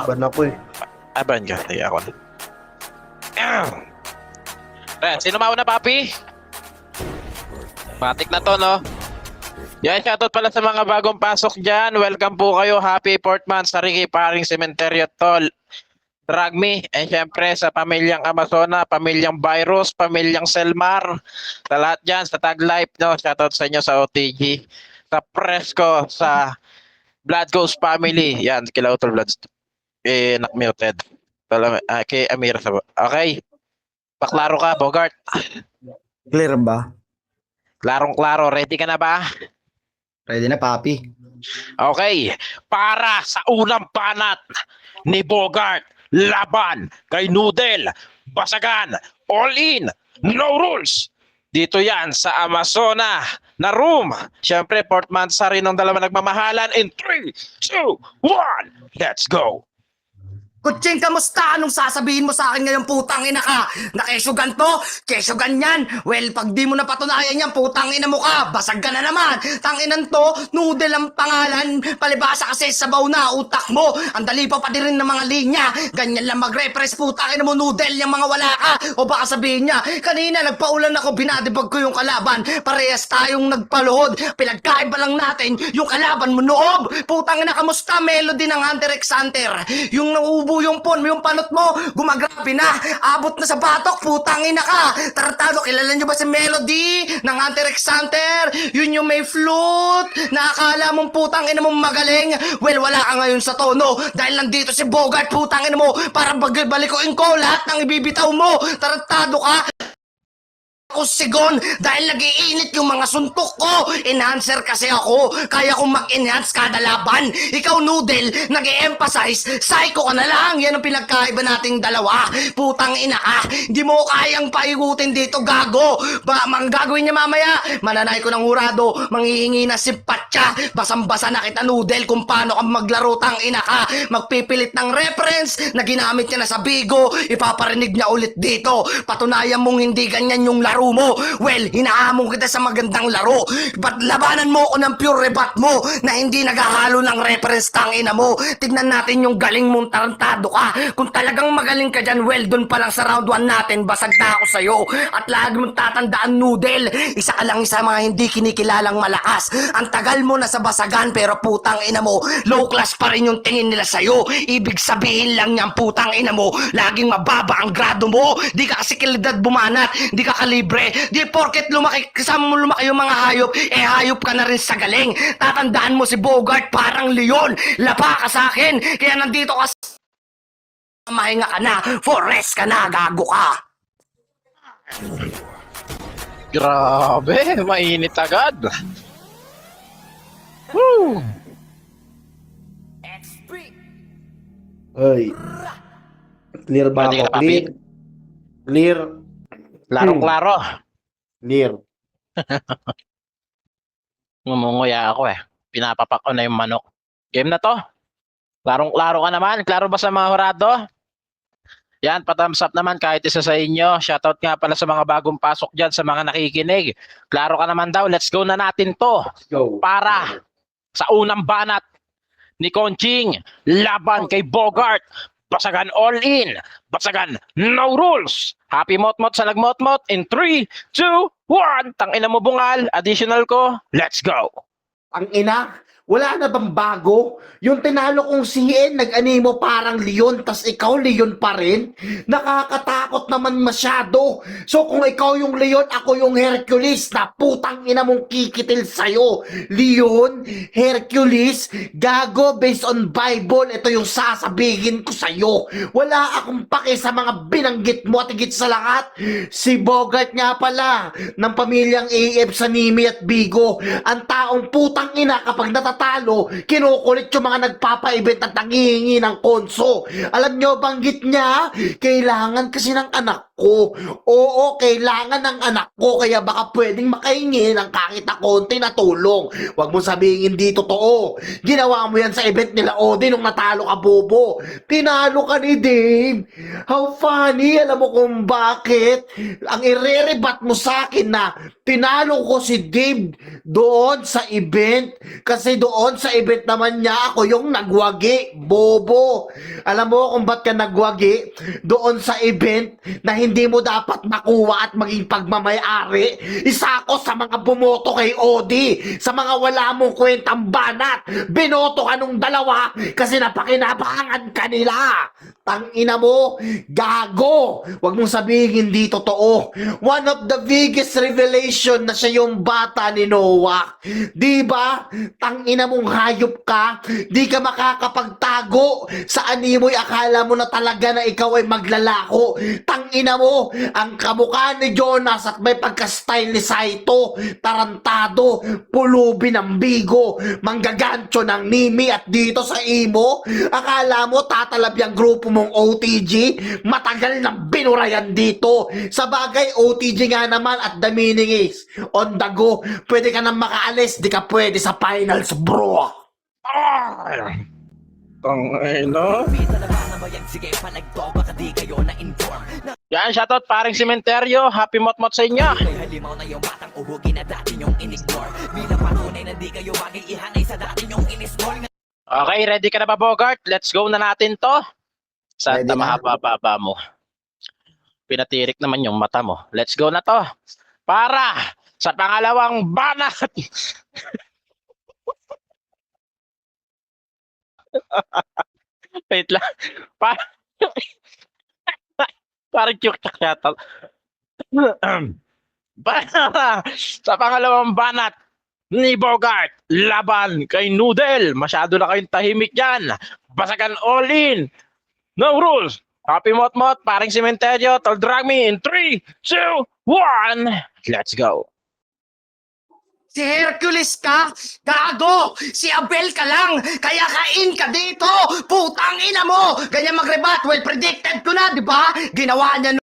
Ban ako eh. Aban ka, sige ako na. Sino mauna, papi? Matik na to, no? Yan, shoutout pala sa mga bagong pasok dyan. Welcome po kayo. Happy 4th month sa Ricky Paring Cementerio Tol. Drag me. And syempre sa pamilyang Amazona, pamilyang Virus, pamilyang Selmar. Sa lahat dyan, sa Tag Life, no? Shoutout sa inyo sa OTG. Sa Fresco, sa Blood Ghost Family. Yan, kila Utol Bloods. Nakmuted. Kay Amira sa... Okay. Paklaro ka, Bogart. Clear ba? Klarong-klaro. Ready ka na ba? Ready na, papi. Okay. Para sa unang banat ni Bogart, laban kay Noodle, Basagan, all in, no rules. Dito yan sa Amazona na room. Siyempre, 4th month sa rin ng dalawa nagmamahalan in 3, 2, 1. Let's go. Kutsing, kamusta? Anong sasabihin mo sa akin ngayon, putang ina ka? Na kesyo ganto? Kesyo ganyan? Well, pag di mo napatunayan yan, putang ina mo ka. Basag ka na naman. Tanginan to, Noodle ang pangalan. Palibasa kasi sabaw na utak mo. Ang dali pa din rin ng mga linya. Ganyan lang mag-repress, putang ina mo, Noodle, yung mga wala ka. O baka sabihin niya, kanina nagpaulan ako, binadibag ko yung kalaban. Parehas tayong nagpaluhod. Pinagkaiba lang natin yung kalaban mo noob. Putang ina, kamusta? Melody ng Hunter x Hunter. Yung nauubo yung pon, yung panot mo, gumagrabe na, abot na sa batok, putang ina ka. Tarantado, kilala nyo ba si Melody ng Hunter x Hunter? Yun yung may flute, na akala mong putang ina mong magaling. Well, wala ka ngayon sa tono, dahil nandito si Bogart, putang ina mo, para balikoin ko lahat ng ibibitaw mo. Tarantado ka. Ako sigon dahil nagiinit yung mga suntok ko. Enhancer kasi ako. Kaya kong mag-enhance kada laban. Ikaw, Noodle, nag-e-emphasize. Psycho ka na lang. Yan ang pinagkaiba nating dalawa. Putang ina ka. Hindi mo kayang paigutin dito, gago. Ang gagawin niya mamaya, mananay ko ng hurado. Manghihingi na si Patya. Basang-basa na kita, Noodle, kung paano ka maglaro, tang ina ka. Magpipilit ng reference na ginamit niya na sa Bigo. Ipaparinig niya ulit dito. Patunayan mong hindi ganyan yung laro mo. Well, hinahamon kita sa magandang laro. Ba't labanan mo ko ng pure rebat mo na hindi naghahalo ng reference, tangina mo? Tignan natin yung galing mong tarantado ka. Kung talagang magaling ka dyan, well, dun pa lang sa round 1 natin, basag na ako sa'yo. At lagi mong tatandaan, Noodle, isa ka lang isa mga hindi kinikilalang malakas. Ang tagal mo na sa basagan, pero putang ina mo, low class pa rin yung tingin nila sa'yo. Ibig sabihin lang niyang putang ina mo, laging mababa ang grado mo. Di ka kasi kalidad bumanat, di ka kalibre. Di porket kasama mo lumaki yung mga hayop, hayop ka na rin sa galing. Tatandaan mo si Bogart parang leon. Lapa ka sa akin, kaya nandito ka mahinga ka na, for rest ka na, gago ka. Grabe, mainit agad. Woo! Ay. Clear ba Ready ako? ka na, papi? Clear. Klarong-klaro. Clear. Ngumunguya ako eh. Pinapapak ko na yung manok. Game na to. Klarong-klaro ka naman. Klaro ba sa mga hurado? Yan, pa-thumbs up naman kahit isa sa inyo. Shoutout nga pala sa mga bagong pasok dyan, sa mga nakikinig. Klaro ka naman daw. Let's go na natin to. Go. Para sa unang banat ni Conching, laban kay Bogart. Basagan all in. Basagan no rules. Happy motmot sa nagmotmot in 3, 2, 1. Tangina mo bungal. Additional ko. Let's go. Ang ina, wala na bang bago? Yung tinalo kong CN, nag-animo parang leon, tas ikaw leon pa rin? Nakakatakot naman masyado. So kung ikaw yung leon, ako yung Hercules, na putang ina mong kikitil sa'yo. Leon, Hercules, gago, based on Bible, ito yung sasabihin ko sa'yo. Wala akong pake sa mga binanggit mo at higit sa lahat. Si Bogart nga pala, ng pamilyang AF sa Nimi at Bigo, ang taong putang ina kapag natatalo, kinukulit yung mga nagpapa-event at nangihingi ng konso. Alam nyo, banggit niya, kailangan kasi ng anak ko. Oo, kailangan ng anak ko, kaya baka pwedeng makahingi ng kahit na konti na tulong. Huwag mo sabihin hindi totoo. Ginawa mo yan sa event nila Odi nung natalo ka, bobo. Tinalo ka ni Dave. How funny, alam mo kung bakit? Ang irerebat mo sa akin na tinalo ko si Dave doon sa event. Kasi doon sa event naman niya ako yung nagwagi, bobo. Alam mo kung ba't ka nagwagi? Doon sa event na hindi mo dapat makuha at maging pagmamayari. Isa ako sa mga bumoto kay Odi. Sa mga wala mong kwentang banat. Binoto ka nung dalawa kasi napakinabangan ka nila. Tangina mo, gago. Huwag mong sabihin hindi totoo. One of the biggest revelation na siya yung bata ni Noah. Di ba? Tangina mong hayop ka. Di ka makakapagtago. Sa animoy akala mo na talaga na ikaw ay maglalako. Tangina mo, ang kamukha ni Jonas at may pagka-style ni Saito. Tarantado, pulubi ng bigo, manggagancho ng Nimi at dito sa Imo. Akala mo tatalab yung grupo mong OTG? Matagal nang binurayan dito. Sa bagay, OTG nga naman at the meaning is, on the go, pwede ka nang makaalis, di ka pwede sa finals, bro. Tangina. Yan, shoutout paring Sementeryo. Happy mot-mot sa inyo. Okay, ready ka na ba, Bogart? Let's go na natin to. Saan Ready ta na. mahaba-baba mo? Pinatirik naman yung mata mo. Let's go na to. Para sa pangalawang banat. Wait lang. Parang tiyuk-tyak yata. Para sa pangalawang banat ni Bogart, laban kay Noodle. Masyado na kayong tahimik dyan. Basagan all in. No rules. Happy mot-mot, paring Sementeryo. Tol drag me in 3, 2, 1. Let's go. Si Hercules ka? Gago! Si Abel ka lang! Kaya kain ka dito! Putang ina mo! Ganyan mag-rebat, well predicted ko na, di ba? Ginawa niya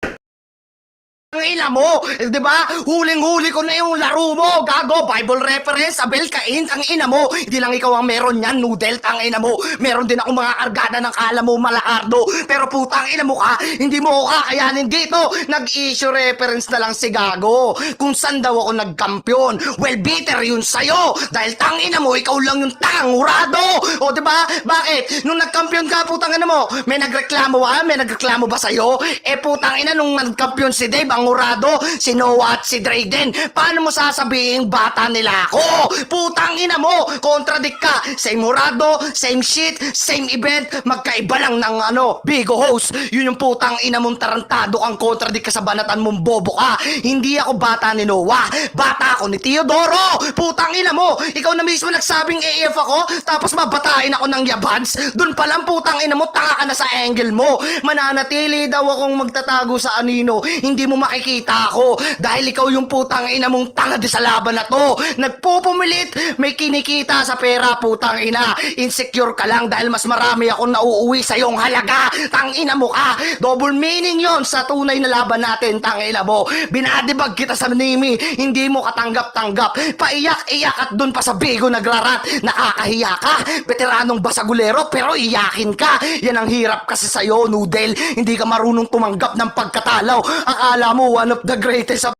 ang ina mo, di ba? Huling-huli ko na yung laro mo, gago, Bible reference, Abel, kain, ang ina mo. Hindi lang ikaw ang meron yan, Noodle, ang ina mo. Meron din ako mga argada ng kala mo, malakardo. Pero putang ina mo ka, hindi mo ko kakayanin dito. Nag-issue reference na lang si gago. Kung saan daw ako nagkampiyon, well, bitter yun sa'yo. Dahil tang ina mo, ikaw lang yung tangurado. O, di ba? Bakit? Nung nagkampiyon ka, putang ina mo, may nagreklamo ba? May nagreklamo ba sa'yo? Putang ina, nung nagkampiyon si Dave, ang urado, si Noah at si Drayden. Paano mo sasabihin bata nila ako? Putang ina mo, contradict ka. Same urado, same shit, same event, magkaiba lang ng Bigo host. Yun yung putang ina mong tarantado kang contradict ka sa banatan mong bobo ka. Hindi ako bata ni Noah, bata ako ni Teodoro. Putang ina mo, ikaw na mismo nagsabing AF ako, tapos mabatain ako ng yabans. Dun pa lang putang ina mo, tanga ka na sa angle mo. Mananatili daw akong magtatago sa anino. Hindi mo makikita ako dahil ikaw yung putang ina mong tanga di sa laban na to. Nagpupumilit, may kinikita sa pera, putang ina. Insecure ka lang dahil mas marami akong nauuwi sa iyong halaga. Tang ina mo ka. Double meaning yon sa tunay na laban natin, tang ina mo. Binadibag kita sa Nimi, hindi mo katanggap-tanggap. Paiyak-iyak at dun pa sa Bigo nagrarat. Nakakahiya ka. Veteranong basagulero pero iyakin ka. Yan ang hirap kasi sa'yo, Noodle. Hindi ka marunong tumanggap ng pagkatalaw. Akala mo one of the greatest of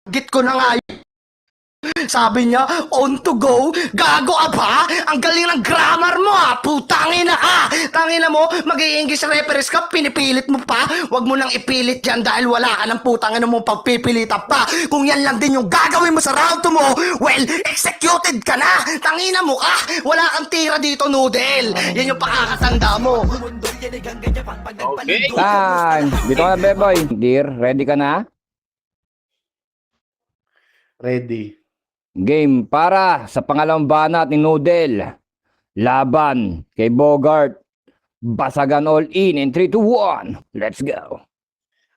git ko na nga yun. Sabi niya, on to go, gago aba, ang galing ng grammar mo putangin na ka, tangina mo, mag-i-English reference ka, pinipilit mo pa, wag mo nang ipilit yan dahil wala ka ng putangin mo pagpipilitan pa, kung yan lang din yung gagawin mo sa round 2 mo, well, executed ka na, tangina mo ka, wala kang tira dito, Noodle, yan yung pakakatanda mo. Okay. Time! Dito ka na, Beboy. Dear, ready ka na? Ready. Game para sa pangalawang banat ni Noodle. Laban kay Bogart. Basagan all in 3, 2, 1. Let's go.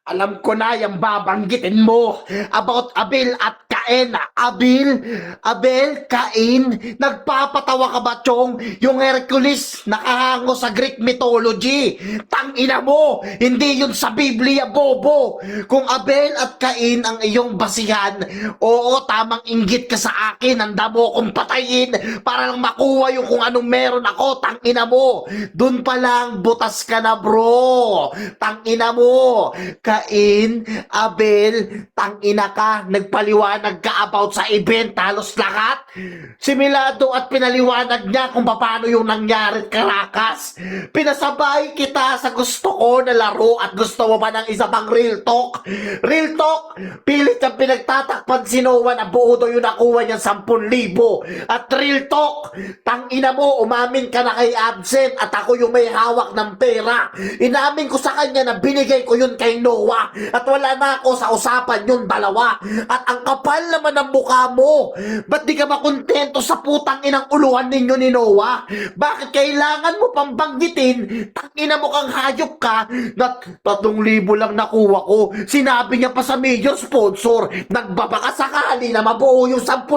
Alam ko na yung babanggitin mo about Abel at Kain, Abel, Kain, nagpapatawa ka ba, Chong? Yung Hercules, nakahango sa Greek mythology. Tangina mo, hindi yun sa Biblia, bobo. Kung Abel at Kain ang iyong basihan, oo, tamang inggit ka sa akin, handa mo akong patayin para lang makuha yung kung anong meron ako, tangina mo. Dun pa lang, butas ka na, bro. Tangina mo. Kain, Abel, tangina ka, nagpaliwanag ka about sa event, halos lahat. Similado at pinaliwanag niya kung paano yung nangyari at Caracas. Pinasabay kita sa gusto ko na laro at gusto mo pa ng isa pang real talk. Real talk, pilit ang pinagtatakpan si Noah na buo daw yung nakuha niyang 10,000. At real talk, tangina mo, umamin ka na kay Absent at ako yung may hawak ng pera. Inamin ko sa kanya na binigay ko yun kay Noah at wala na ako sa usapan yung dalawa. At ang kapal naman ng mukha mo. Ba't di ka makontento sa putang inang uluhan ninyo ni Noah? Bakit kailangan mo pang banggitin? Tangina mo kang hayop ka na 3,000 lang nakuha ko. Sinabi niya pa sa major sponsor, nagbabaka sakali na mabuo yung 10,000.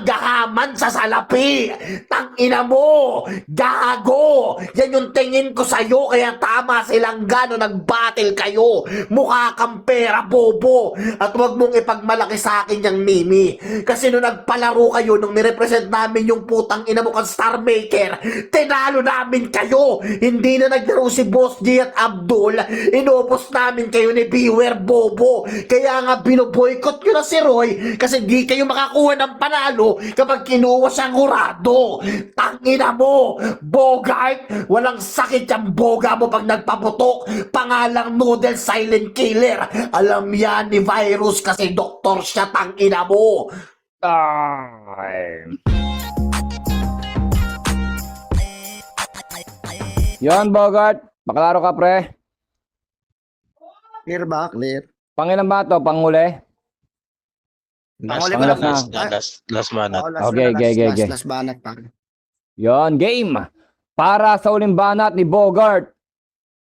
Gahaman sa salapi. Tangina mo, gago. Yan yung tingin ko sa'yo, kaya tama silang gano nag-battle kayo. Mukha kang pera, bobo. At wag mong ipagmalaki sa akin yung Mimi. Kasi nung nagpalaro kayo, nung nirepresent namin yung putang ina mo kang Star Maker, tinalo namin kayo. Hindi na naglaro si Boss G at Abdul. Inubos namin kayo ni Beware, bobo. Kaya nga binoboykot nyo na si Roy kasi di kayo makakuha ng panalo kapag kinuha siyang hurado. Tangina mo, Bogart. Walang sakit yung boga mo pag nagpaputok. Pangalang Noodle Silent Killer. Alam yan ni Virus kasi doktor siya, tangina mo. Ay. Yon, Bogart. Paklaro ka, pre. Clear ba? Clear. Pangilan ba ito? Panguli? Panguli Last, mo last, lang. last banat. Okay. Last banat pa. Yon, game. Para sa uling banat ni Bogart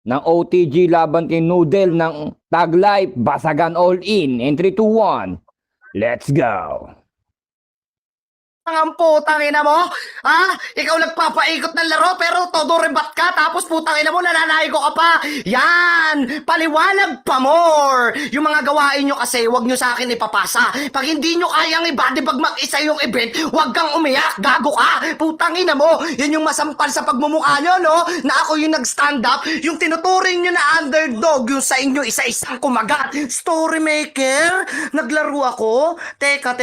ng OTG laban kay Noodle ng Tag Life Basagan All In 3, 2, 1. Let's go. Ang putang ina mo? Ha? Ikaw nagpapaikot ng laro pero todo rebat ka tapos putang ina mo nananaiko ka pa. Yan! Paliwanag pa more! Yung mga gawain nyo kasi wag nyo sa akin ipapasa. Pag hindi nyo kayang ibadibag mag-isa yung event, wag kang umiyak. Gago ka! Putang ina mo! Yan yung masampal sa pagmumukha nyo, no? Na ako yung nag-stand up, yung tinuturing nyo na underdog, yung sa inyo isa-isang kumagat. Story maker? Naglaro ako? Teka.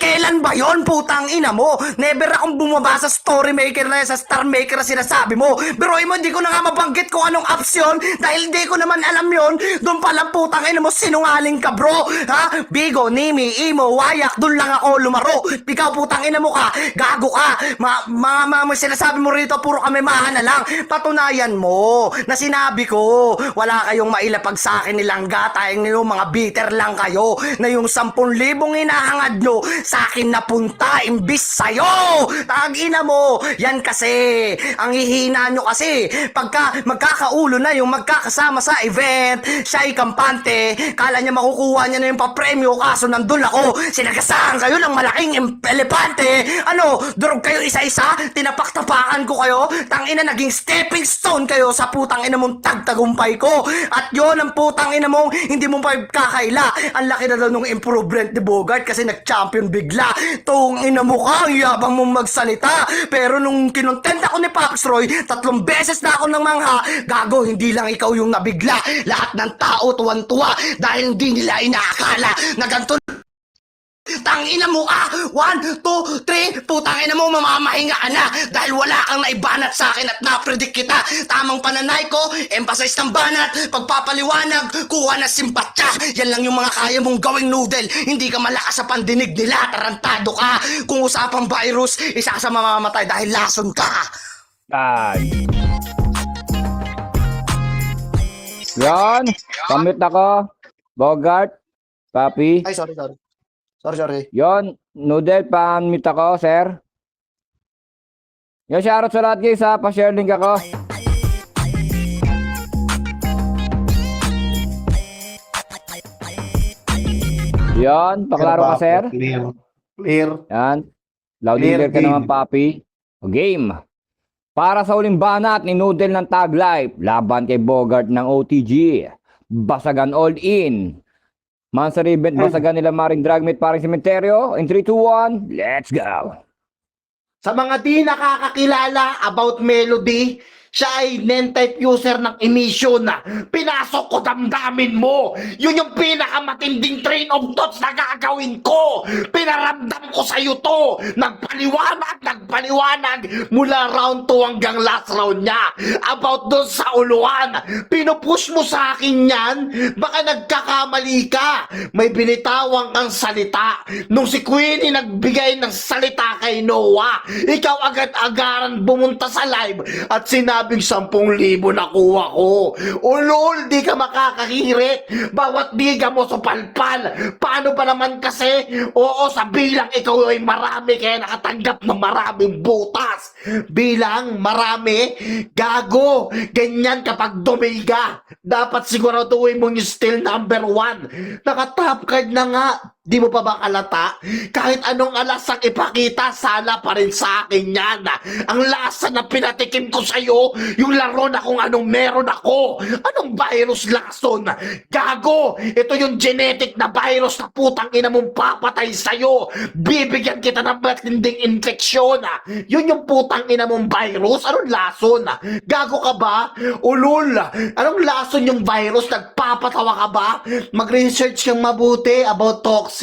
Kailan ba yon putang ina mo? Never akong bumaba sa story maker na sa star maker na sinasabi mo. Pero mo, hindi ko na nga mabanggit kung anong apps yun dahil hindi ko naman alam yun. Doon palang putang ina mo, sinungaling ka bro. Ha? Bigo, Nimi, Imo, Wayak, doon lang ako lumaro. Ikaw putang ina mo ka. Gago ka. Mga sinasabi mo rito, puro kami mahana lang. Patunayan mo na sinabi ko, wala kayong mailapag sa akin nilang gatayang nyo, mga bitter lang kayo na yung 10,000 hinahangad nyo sa akin napunta imbis sa'yo. Tagina mo. Yan kasi. Ang hihina nyo kasi. Pagka magkakaulo na yung magkakasama sa event, siya ay kampante, kala niya makukuha niya na yung papremyo kaso nandun ako. Sinagasaan kayo ng malaking elepante. Ano? Durog kayo isa-isa? Tinapak-tapakan ko kayo? Tangina, naging stepping stone kayo sa putang ina mong tagtagumpay ko. At yon ang putang ina mong hindi mo pa kakaila. Ang laki na daw nung improvement ni Bogart kasi nag-champion bigla. Tung ina mo ka, ang yabang mong magsalita. Pero nung kinontent ako ni Pops Roy, 3 beses na ako ng mangha. Gago, hindi lang ikaw yung nabigla. Lahat ng tao tuwan-tuwa dahil hindi nila inaakala na ganito. Tangina mo ka! 1, 2, 3, putangina mo, mamamahinga ka na dahil wala kang naibanat sa akin at napredict kita. Tamang pananay ko, emphasize ng banat, pagpapaliwanag, kuha na simpatya. Yan lang yung mga kaya mong gawing Noodle. Hindi ka malakas sa pandinig nila, tarantado ka. Kung usapang virus, isa sa mamamatay dahil lason ka. Ay. Yon, commit ako. Bogart, Papi. Ay, sorry. Sorry. Yon, Noodle, pa-unmute ako, sir. Yon, shoutout sa lahat guys ha, pa-share link ako. Yan, paklaro ka, sir. Clear. Clear. Yan. Loud Clear leader ka game. naman, papi. O, game. Para sa uling banat ni Noodle ng Tag Life, laban kay Bogart ng OTG. Basagan all in. Mansa Ribbon, basagan nila Maring Dragmate, Paring Sementeryo. In 3, 2, 1, let's go. Sa mga di nakakakilala about Melody, siya ay NEN-type user ng emission na pinasok ko damdamin mo. Yun yung pinakamatinding train of thoughts na gagawin ko. Pinaramdam ko sa'yo to. Nagpaliwanag mula round 2 hanggang last round niya. About doon sa uluan. Pinupush mo sa akin yan. Baka nagkakamali ka. May binitawang kang salita. Nung si Queenie nagbigay ng salita kay Noah, ikaw agad-agaran bumunta sa live at sinabing 10,000 nakuha ko. Ulol, di ka makakahirit. Bawat biga mo supalpal. Paano ba naman kasi? Oo, sa bilang ikaw ay marami kaya nakatanggap ng maraming butas. Bilang marami, gago. Ganyan kapag dumiga. Dapat siguraduhin mong yung still number 1. Naka-top card na nga. Di mo pa ba kalata? Kahit anong alas ang ipakita, sana pa rin sa akin yan. Ang lasa na pinatikim ko sa'yo, yung laro na kung anong meron ako. Anong virus lason? Gago! Ito yung genetic na virus na putang ina mong papatay sa'yo. Bibigyan kita ng matinding infeksyon. Yun yung putang ina mong virus? Anong lason? Gago ka ba? Ulul! Anong lason yung virus? Nagpapatawa ka ba? Mag-research kang mabuti about toxic.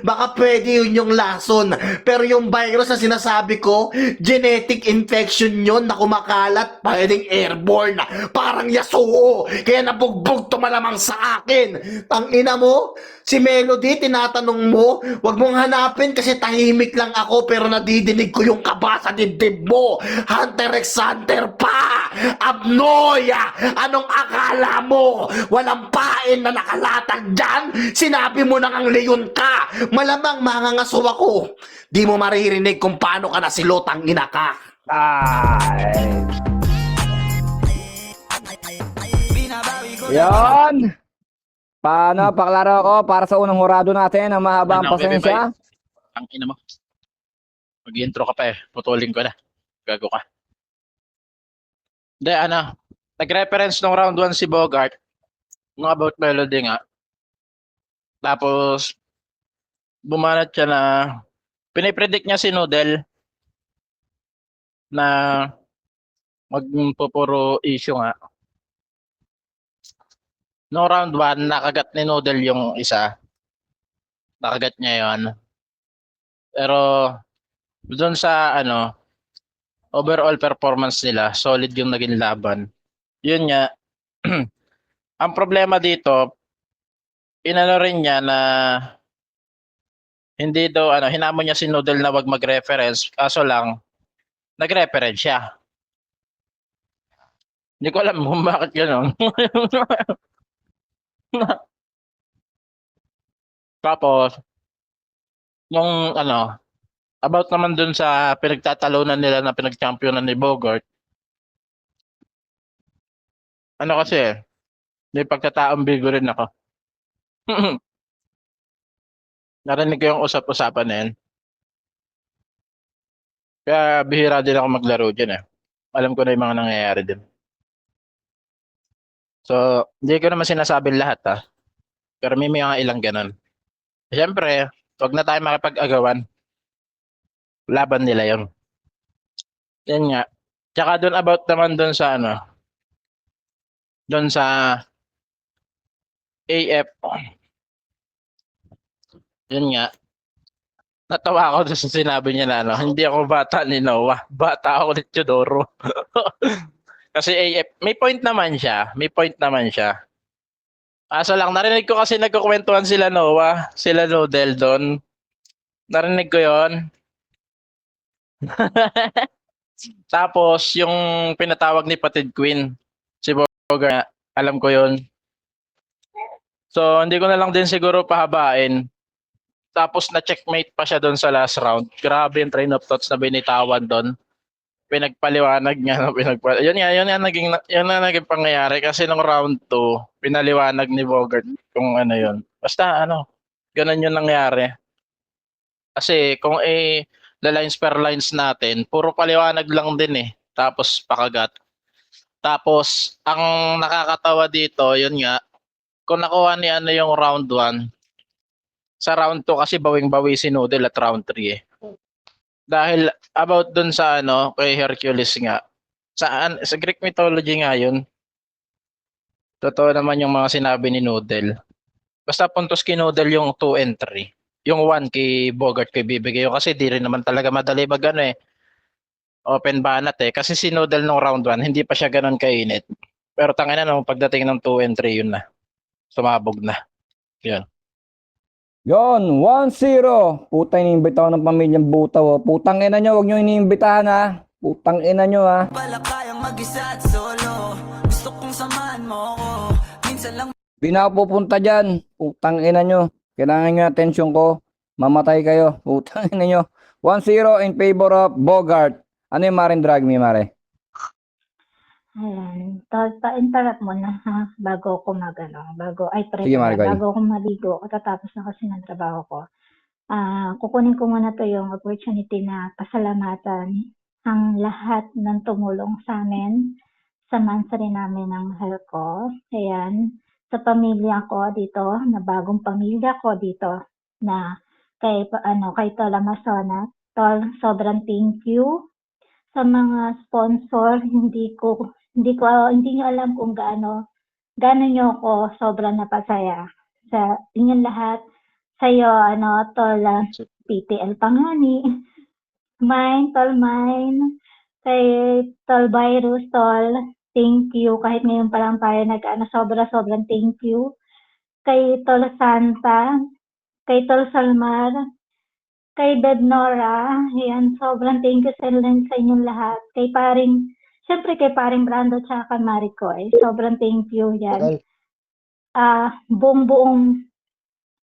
Baka pwede yun yung lason. Pero yung virus na sinasabi ko, genetic infection yun na kumakalat, pwedeng airborne. Parang Yasuo. Kaya nabugbog to malamang sa akin. Ang ina mo, si Melody, tinatanong mo, wag mong hanapin kasi tahimik lang ako pero nadidinig ko yung kaba sa dibdib mo. Hunter x Hunter pa! Abnoya! Anong akala mo? Walang pain na nakalatag dyan? Sinabi mo nang ang leon ka. Malamang mangangaso ako. Di mo maririnig kung paano ka nasilotang ina ka. Ay. Yan. Paano, paklaro ko para sa unang hurado natin ang mahaba ang Ano, pasensya. Ang ina mo. Mag-intro ka pa eh. Putulin ko na. Gago ka. Hindi, nag-reference nung round 1 si Bogart. Nung about Melody nga. Tapos, bumanat siya na pinipredict niya si Noodle na magpupuro issue nga. No round 1, nakagat ni Noodle yung isa. Nakagat niya yon. Pero doon sa overall performance nila, solid yung naging laban. Yun nga. Ang problema dito, inano rin niya na hindi daw hinamon niya si Noodle na wag mag-reference, kaso lang nag-reference siya. Hindi ko alam kung bakit gano'n. Tapos, yung about naman dun sa pinagtatalunan nila na pinag-championan ni Bogart, kasi, may pagkataong bigo rin ako. Narinig ko yung usap-usapan na yun. Kaya bihira din ako maglaro dyan eh. Alam ko na yung mga nangyayari din. So, hindi ko naman sinasabing lahat pero may mga ilang ganun. Siyempre, wag na tayo makipag-agawan. Laban nila yun. Yan nga. Tsaka doon about naman doon sa doon sa AF. Yun nga. Natawa ako doon sa sinabi niya na hindi ako bata ni Noah. Bata ako ni Teodoro. Kasi AF, may point naman siya. Kaso lang, narinig ko kasi nagkukwentuhan sila Noah, sila Noodle doon. Narinig ko yon. Tapos, yung pinatawag ni Patid Queen, si Bogart, alam ko yon. So, hindi ko na lang din siguro pahabain. Tapos, na-checkmate pa siya doon sa last round. Grabe yung train of thoughts na binitawan doon. Pinagpaliwanag niya. Yun nga naging pangyayari kasi nung round 2, pinaliwanag ni Bogart kung ano yun. Basta Ganun yung nangyari. Kasi kung the lines per lines natin, puro paliwanag lang din eh. Tapos pakagat. Tapos, ang nakakatawa dito, yun nga, kung nakuha ni ano yung round 1, sa round 2 kasi bawing-bawi si Noodle at round 3 eh. Dahil about dun sa ano, kay Hercules nga, sa Greek mythology nga yun, totoo naman yung mga sinabi ni Noodle. Basta puntos kay Noodle yung 2 and 3. Yung 1 kay Bogart kay bibigay yun kasi di rin naman talaga madali mag ano eh, open banat eh. Kasi si Noodle nung round 1, hindi pa siya ganun kainit. Pero tangina nung pagdating ng 2 and 3, yun na. Sumabog na. Yun. Yon, 1-0. Putang iniimbita ako ng pamilyang Butaw. Putang ina nyo, huwag nyo iniimbitahan ha. Putang ina nyo ha. Pala kayang mag-isa at solo. Gusto kong samahan mo ko. Minsan lang Di na ako pupunta dyan. Putang ina nyo. Kailangan nyo yung atensyon ko. Mamatay kayo. Putang ina nyo. 1-0 in favor of Bogart. Ano yung Marin Drag Me, Mare? Ayan. Pa-interrupt mo na ha, bago ako Sige, Margoy. bago ako maligo, katatapos na kasi ng trabaho ko. Kukunin ko muna to yung opportunity na pasalamatan ang lahat ng tumulong sa amin sa mansari namin ng Helco. Ayan. Sa pamilya ko dito, na bagong pamilya ko dito, na kay Tol Amazona. Tol, sobrang thank you. Sa mga sponsor, hindi niyo alam kung gaano niyo ako sobrang napasaya. Sa inyong lahat, sa'yo, Tol, PTL Pangani, Tol Mine, kay Tol Virus, Tol, thank you. Kahit ngayon pa lang tayo sobrang thank you. Kay Tol Santa, kay Tol Salmar, kay Bed Nora, ayan, sobrang thank you sa inyong lahat. Siyempre kay paring Brando tsaka kay Maricoy, sobrang thank you yan. Buong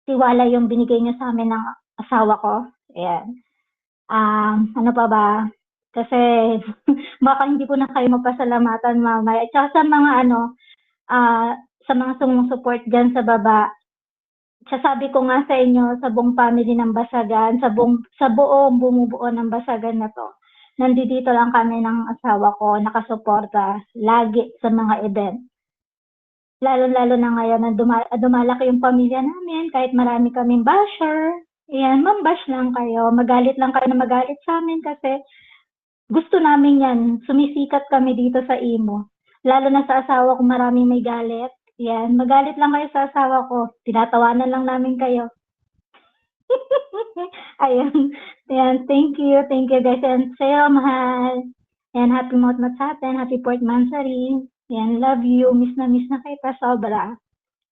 tiwala yung binigay niyo sa amin ng asawa ko. Ayan. Ano pa ba? Kasi baka hindi ko na kayo mapasalamatan mamaya. At saka sa mga sumusupport dyan sa baba, sasabi ko nga sa inyo, sa buong family ng Basagan, sa buong bumubuo ng Basagan na to, nandito lang kami ng asawa ko, nakasuporta lagi sa mga event. Lalo-lalo na ngayon na dumalaki yung pamilya namin, kahit marami kaming basher. Ayan, mambash lang kayo. Magalit lang kayo na magalit sa amin kasi gusto namin yan. Sumisikat kami dito sa Imo. Lalo na sa asawa ko, maraming may galit. Yan, magalit lang kayo sa asawa ko. Tinatawanan lang namin kayo. Ayun. Yan, thank you guys. And sa'yo, mahal. Yan, happy Motmat sa atin. Happy Port Mansari. Yan, love you. Miss na kita, sobra.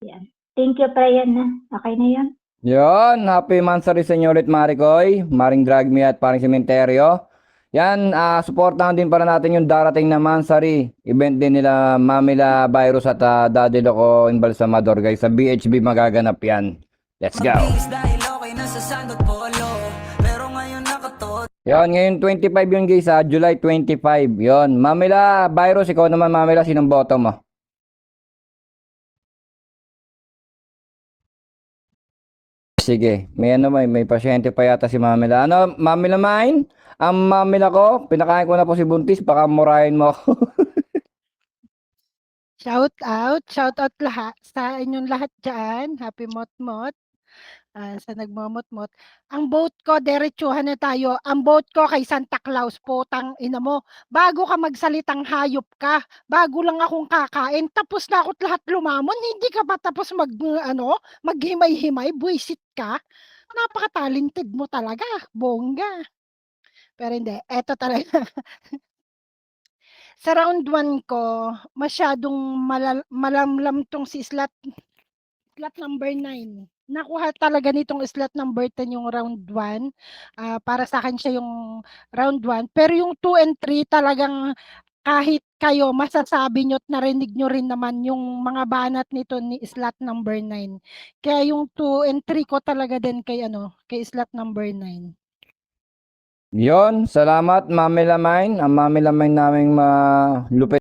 Yan. Thank you, Prayan na. Okay na yun? Yon, happy mansari sa inyo ulit, Maricoy, Maring Drag Me at Paring Sementeryo. Yan, supportahan din para natin yung darating na mansari. Event din nila Mamila Virus at Daddy Loco Embalsamador, guys. Sa BHB magaganap yan. Let's go. mabilis dahil okay na sa sandot polo. Pero ngayon nakatod. Yon, ngayon 25 yun, guys, July 25. Yon, Mamila Virus, ikaw naman, Mamila, sinong boto mo? Sige, may pasyente pa yata si Mamila. Ano, Mamila Mine? Ang Mamila ko, pinakain ko na po si Buntis, baka murahin mo ako. Shout out lahat sa inyong lahat dyan. Happy Motmot. Sa nagmamotmot. Ang vote ko, diretsuhan na tayo. Ang vote ko kay Santa Claus, potang ina mo. Bago ka magsalitang hayop ka, bago lang akong kakain, tapos na ako't lahat lumamon, hindi ka pa tapos maghimay-himay, buisit ka. Napaka-talented mo talaga, bongga. Pero hindi, eto talaga. Sa round 1 ko, masyadong malamlam tong si slot number 9. Nakuha talaga nitong slot number 10 yung round 1. Para sa akin siya yung round 1. Pero yung 2 and 3 talagang kahit kayo masasabi nyo at narinig nyo rin naman yung mga banat nito ni slot number 9. Kaya yung 2 and 3 ko talaga din kay slot number 9. Yon, salamat, Mamila Mine. Ang Mamila Mine naming malupit